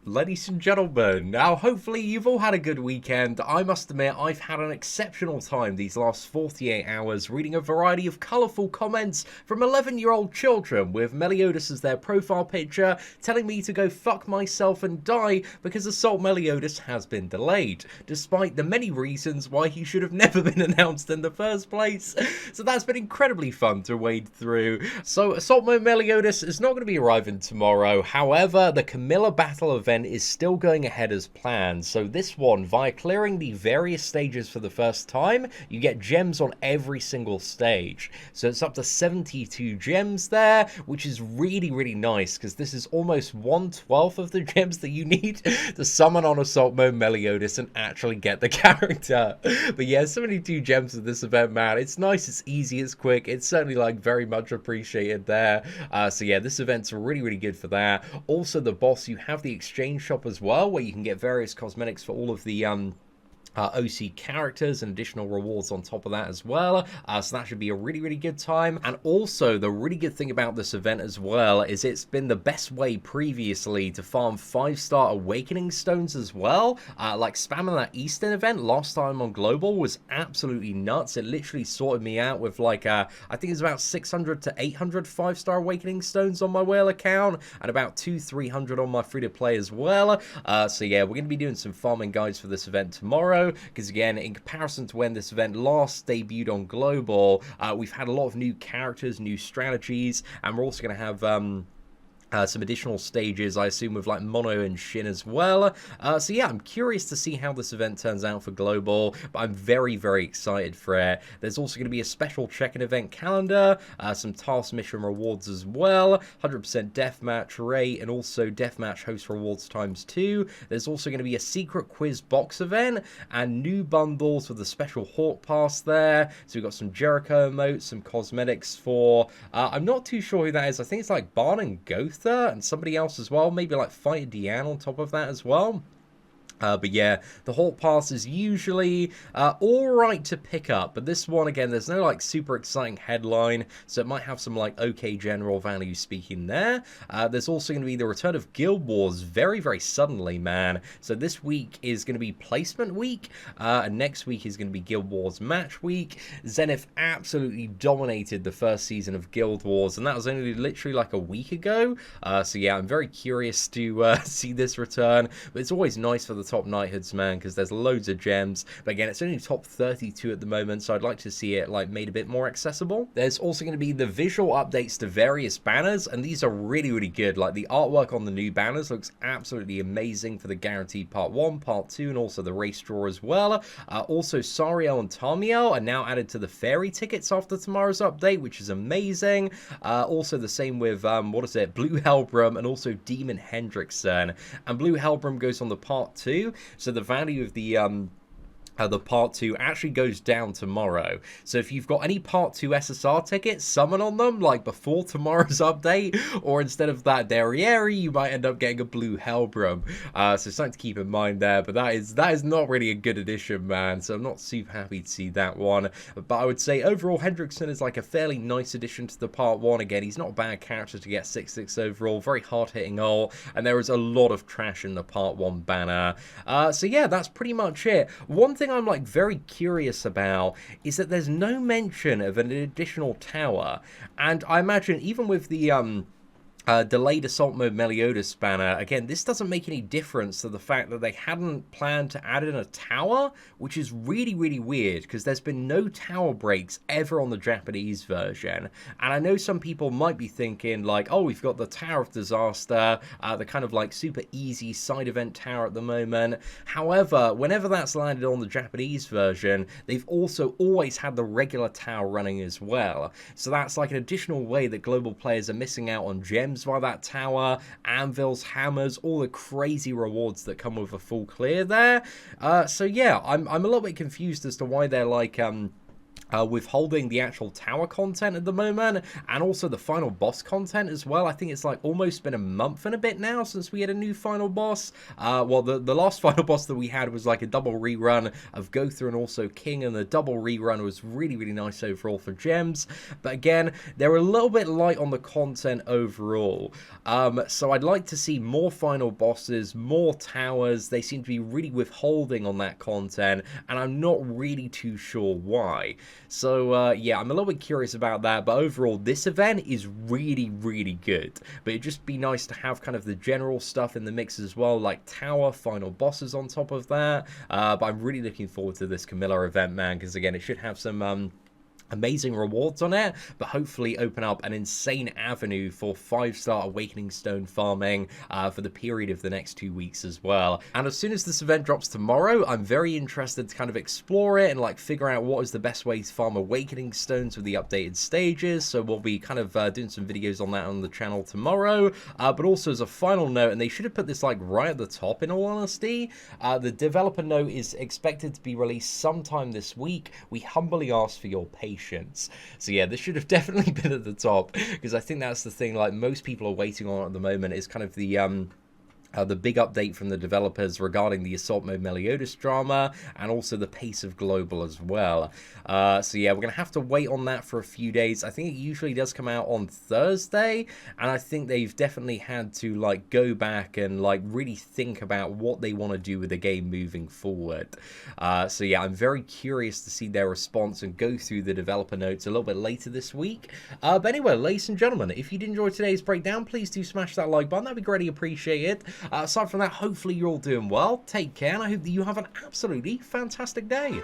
Ladies and gentlemen, now hopefully you've all had a good weekend. I must admit I've had an exceptional time these last 48 hours reading a variety of colourful comments from 11-year-old children with Meliodas as their profile picture telling me to go fuck myself and die because Assault Meliodas has been delayed, despite the many reasons why he should have never been announced in the first place. So that's been incredibly fun to wade through. So Assault Mode Meliodas is not going to be arriving tomorrow, however the Camilla battle event is still going ahead as planned. So this one, via clearing the various stages for the first time, you get gems on every single stage. So it's up to 72 gems there, which is really nice because this is almost 1/12 of the gems that you need to summon on Assault Mode Meliodas and actually get the character. But yeah, 72 gems in this event, man. It's nice, it's easy, it's quick. It's certainly like very much appreciated there. So yeah, this event's really good for that. Also the boss, you have the exchange shop as well, where you can get various cosmetics for all of the OC characters and additional rewards on top of that as well. So that should be a really good time. And also the really good thing about this event as well is it's been the best way previously to farm 5-star awakening stones as well. Like spamming that Eastern event last time on Global was absolutely nuts. It literally sorted me out with like I think it's about 600 to 800 5-star awakening stones on my whale account and about 200-300 on my free-to-play as well. So yeah, we're going to be doing some farming guides for this event tomorrow, because again, in comparison to when this event last debuted on Global, we've had a lot of new characters, new strategies, and we're also going to have some additional stages, I assume, with like Mono and Shin as well. So yeah, I'm curious to see how this event turns out for Global, but I'm very excited for it. There's also going to be a special check-in event calendar, some task mission rewards as well, 100% deathmatch rate, and also deathmatch host rewards ×2. There's also going to be a secret quiz box event, and new bundles with a special Hawk Pass there. So we've got some Jericho emotes, some cosmetics for, I'm not too sure who that is. I think it's like Barn and Goth and somebody else as well, maybe like Fighter Deanne on top of that as well. But yeah, the Hawk Pass is usually alright to pick up, but this one, again, there's no like super exciting headline, so it might have some like okay general value speaking there. There's also going to be the return of Guild Wars very suddenly, man. So this week is going to be placement week, and next week is going to be Guild Wars match week. Zenith absolutely dominated the first season of Guild Wars, and that was only literally like a week ago. So yeah, I'm very curious to see this return, but it's always nice for the top knighthoods, man, because there's loads of gems. But again, it's only top 32 at the moment, so I'd like to see it like made a bit more accessible. There's also going to be the visual updates to various banners, and these are really good. Like the artwork on the new banners looks absolutely amazing for the guaranteed part 1, part 2, and also the race draw as well. Also Sariel and Tamiel are now added to the fairy tickets after tomorrow's update, which is amazing. Also the same with what is it, Blue Helbram and also Demon Hendrickson, and Blue Helbram goes on the part 2. So the value of the part 2 actually goes down tomorrow. So if you've got any part 2 SSR tickets, summon on them like before tomorrow's update, or instead of that Derriere, you might end up getting a Blue Helbram. So something to keep in mind there, but that is not really a good addition, man. So I'm not super happy to see that one. But I would say overall Hendrickson is like a fairly nice addition to the part 1. Again, he's not a bad character to get 6/6 overall, very hard hitting ult, and there is a lot of trash in the part 1 banner. So yeah, that's pretty much it. One thing I'm like very curious about is that there's no mention of an additional tower, and I imagine even with the delayed Assault Mode Meliodas banner, again, this doesn't make any difference to the fact that they hadn't planned to add in a tower, which is really weird, because there's been no tower breaks ever on the Japanese version. And I know some people might be thinking like, oh, we've got the Tower of Disaster, the kind of like super easy side event tower at the moment. However, whenever that's landed on the Japanese version, they've also always had the regular tower running as well. So that's like an additional way that global players are missing out on gems by that tower, anvils, hammers, all the crazy rewards that come with a full clear there. So yeah, I'm a little bit confused as to why they're like withholding the actual tower content at the moment, and also the final boss content as well. I think it's like almost been a month and a bit now since we had a new final boss. Well, the last final boss that we had was like a double rerun of Gotha and also King, and the double rerun was really, really nice overall for gems. But again, they're a little bit light on the content overall. So I'd like to see more final bosses, more towers. They seem to be really withholding on that content, and I'm not really too sure why. So, yeah, I'm a little bit curious about that, but overall, this event is really, really good. But it'd just be nice to have kind of the general stuff in the mix as well, like tower, final bosses on top of that. But I'm really looking forward to this Camilla event, man, because, again, it should have some amazing rewards on it, but hopefully open up an insane avenue for 5-star Awakening Stone farming for the period of the next 2 weeks as well. And as soon as this event drops tomorrow, I'm very interested to kind of explore it and like figure out what is the best way to farm Awakening Stones with the updated stages. So we'll be kind of doing some videos on that on the channel tomorrow. But also as a final note, and they should have put this like right at the top in all honesty, the developer note is expected to be released sometime this week. We humbly ask for your patience. So yeah, this should have definitely been at the top, because I think that's the thing like most people are waiting on at the moment, is kind of the big update from the developers regarding the Assault Mode Meliodas drama, and also the pace of global as well. So yeah, we're going to have to wait on that for a few days. I think it usually does come out on Thursday, and I think they've definitely had to like go back and like really think about what they want to do with the game moving forward. So yeah, I'm very curious to see their response and go through the developer notes a little bit later this week. But anyway, ladies and gentlemen, if you did enjoy today's breakdown, please do smash that like button. That'd be greatly appreciated. Aside from that, hopefully you're all doing well. Take care, and I hope that you have an absolutely fantastic day.